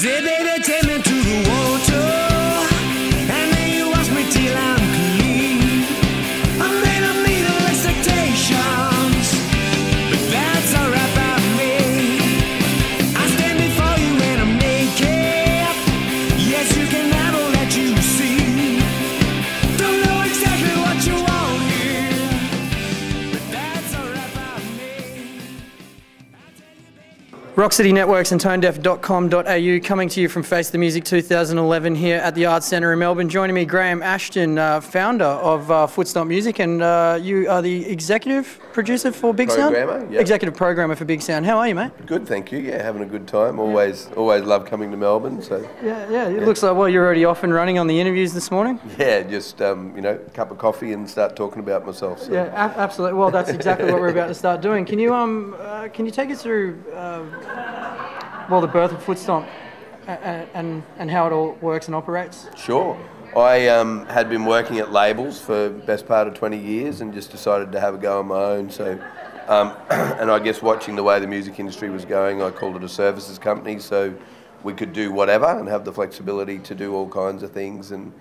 Say, baby, take me to the water, and then you wash me till I'm clean. I may not meet all expectations, but that's alright by me. I stand before you and I'm naked. Yes, you can have all that you see. Don't know exactly what you want here, but that's alright by me. Rock City Networks and tonedeaf.com.au coming to you from Face the Music 2011 here at the Arts Centre in Melbourne. Joining me, Graham Ashton, founder of Footstomp Music, and you are the executive producer for Bigsound? Programmer, yeah. Executive programmer for Bigsound. How are you, mate? Good, thank you. Yeah, having a good time. Always love coming to Melbourne. So Yeah, it looks like, well, you're already off and running on the interviews this morning. yeah, just a cup of coffee and start talking about myself. So. Yeah, absolutely. Well, that's exactly what we're about to start doing. Can you take us through the birth of Footstomp and how it all works and operates? Sure. I had been working at labels for the best part of 20 years and just decided to have a go on my own. So, and I guess watching the way the music industry was going, I called it a services company, so we could do whatever and have the flexibility to do all kinds of things. And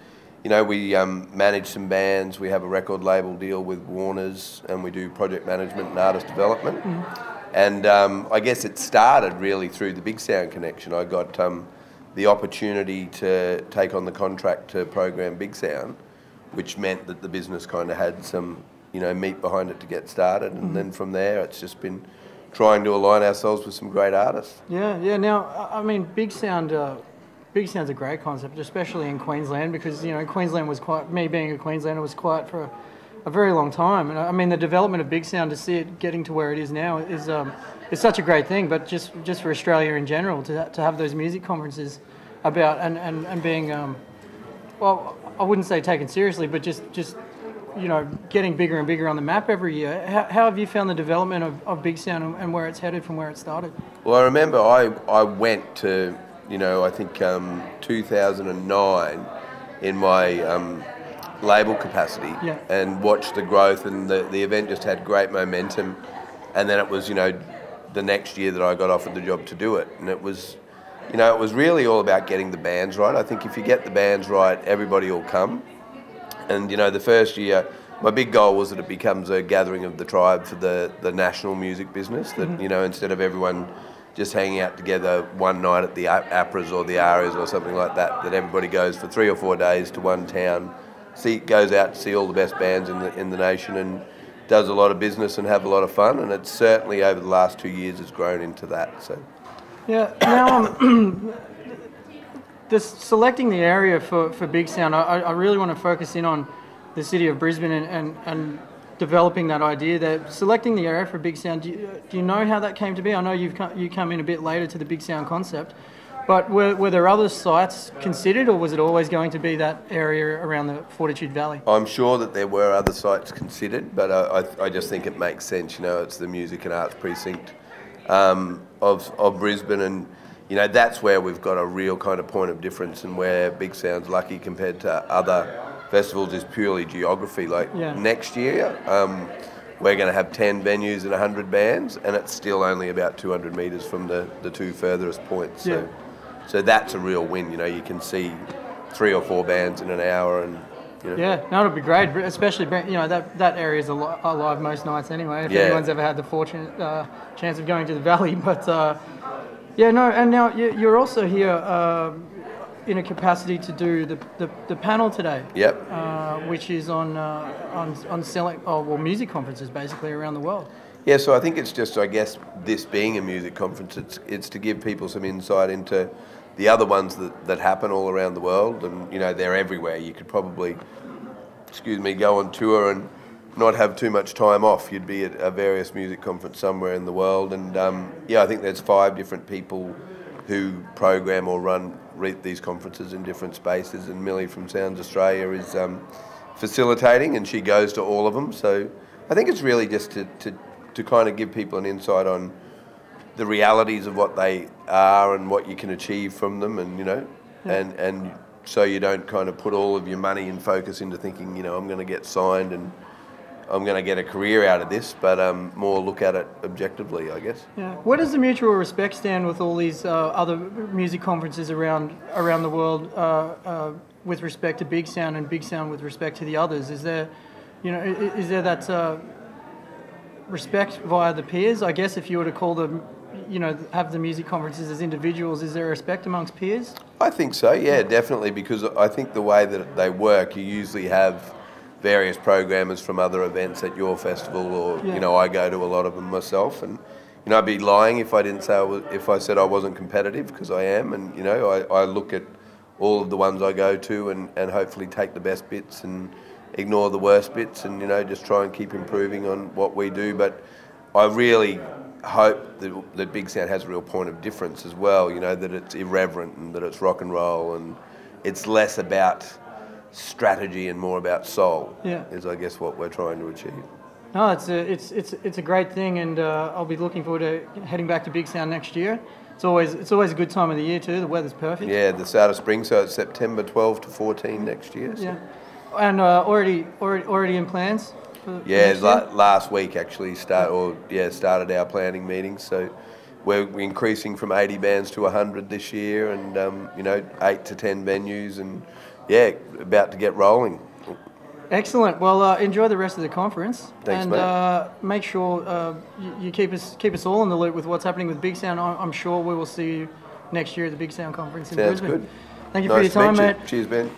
we manage some bands. We have a record label deal with Warner's, and we do project management and artist development. Mm-hmm. And I guess it started really through the Bigsound connection. I got the opportunity to take on the contract to program Bigsound, which meant that the business kind of had some, meat behind it to get started. And then from there, it's just been trying to align ourselves with some great artists. Yeah. Now, I mean, Bigsound's a great concept, especially in Queensland, because Queensland was quiet. Me being a Queenslander was quiet for a very long time, and I mean the development of Bigsound, to see it getting to where it is now is such a great thing. But just for Australia in general, to have those music conferences about and being well, I wouldn't say taken seriously, but just getting bigger and bigger on the map every year. How have you found the development of Bigsound and where it's headed from where it started? Well, I remember I went to I think 2009 in my label capacity, yeah, and watched the growth, and the event just had great momentum. And then it was the next year that I got offered the job to do it, and it was it was really all about getting the bands right. I think if you get the bands right, everybody will come. And the first year, my big goal was that it becomes a gathering of the tribe for the national music business, that instead of everyone just hanging out together one night at the Apras or the Arias or something like that, that everybody goes for 3 or 4 days to one town, goes out to see all the best bands in the nation, and does a lot of business and have a lot of fun. And it's certainly over the last 2 years has grown into that. So yeah. Now, selecting the area for Bigsound, I really want to focus in on the city of Brisbane and developing that idea there. Selecting the area for Bigsound, do you know how that came to be? I know you come in a bit later to the Bigsound concept. But were there other sites considered, or was it always going to be that area around the Fortitude Valley? I'm sure that there were other sites considered, but I just think it makes sense. It's the music and arts precinct of Brisbane, and that's where we've got a real kind of point of difference, and where Bigsound's lucky compared to other festivals is purely geography. Next year, we're going to have 10 venues and 100 bands, and it's still only about 200 metres from the two furthest points. Yeah. So that's a real win. You can see 3 or 4 bands in an hour, and Yeah, no, it'll be great, especially that area is alive most nights anyway. If anyone's ever had the fortunate chance of going to the valley, but and now you're also here in a capacity to do the panel today. Yep. Which is on selling music conferences basically around the world. Yeah, so I think it's just, I guess, this being a music conference, it's to give people some insight into the other ones that happen all around the world, and they're everywhere. You could probably, go on tour and not have too much time off. You'd be at a various music conference somewhere in the world, and I think there's 5 different people who program or run these conferences in different spaces, and Millie from Sounds Australia is facilitating, and she goes to all of them. So I think it's really just to kind of give people an insight on the realities of what they are and what you can achieve from them, and and so you don't kind of put all of your money and focus into thinking I'm going to get signed I'm going to get a career out of this, but more look at it objectively, I guess. Yeah. Where does the mutual respect stand with all these other music conferences around the world with respect to Big Sound and Big Sound with respect to the others? Is there, is there that respect via the peers? I guess if you were to call them, have the music conferences as individuals, is there respect amongst peers? I think so, yeah, definitely, because I think the way that they work, you usually have various programmers from other events at your festival, or I go to a lot of them myself, and I'd be lying if I didn't say if I said I wasn't competitive, because I am, and I look at all of the ones I go to and hopefully take the best bits and ignore the worst bits, and just try and keep improving on what we do. But I really hope that Big Sound has a real point of difference as well, that it's irreverent and that it's rock and roll, and it's less about strategy and more about soul, is I guess what we're trying to achieve. No, it's a great thing, and I'll be looking forward to heading back to Big Sound next year. It's always a good time of the year too. The weather's perfect. Yeah, the start of spring, so it's September 12 to 14 next year. So. Yeah, and already in plans. Last week actually started our planning meetings. So we're increasing from 80 bands to 100 this year, and 8 to 10 venues, and about to get rolling. Excellent. Well, enjoy the rest of the conference. Thanks, and mate. Make sure you keep us all in the loop with what's happening with Big Sound. I'm sure we will see you next year at the Big Sound conference in Sounds Brisbane. good. Thank you for your time, mate. Cheers, Ben.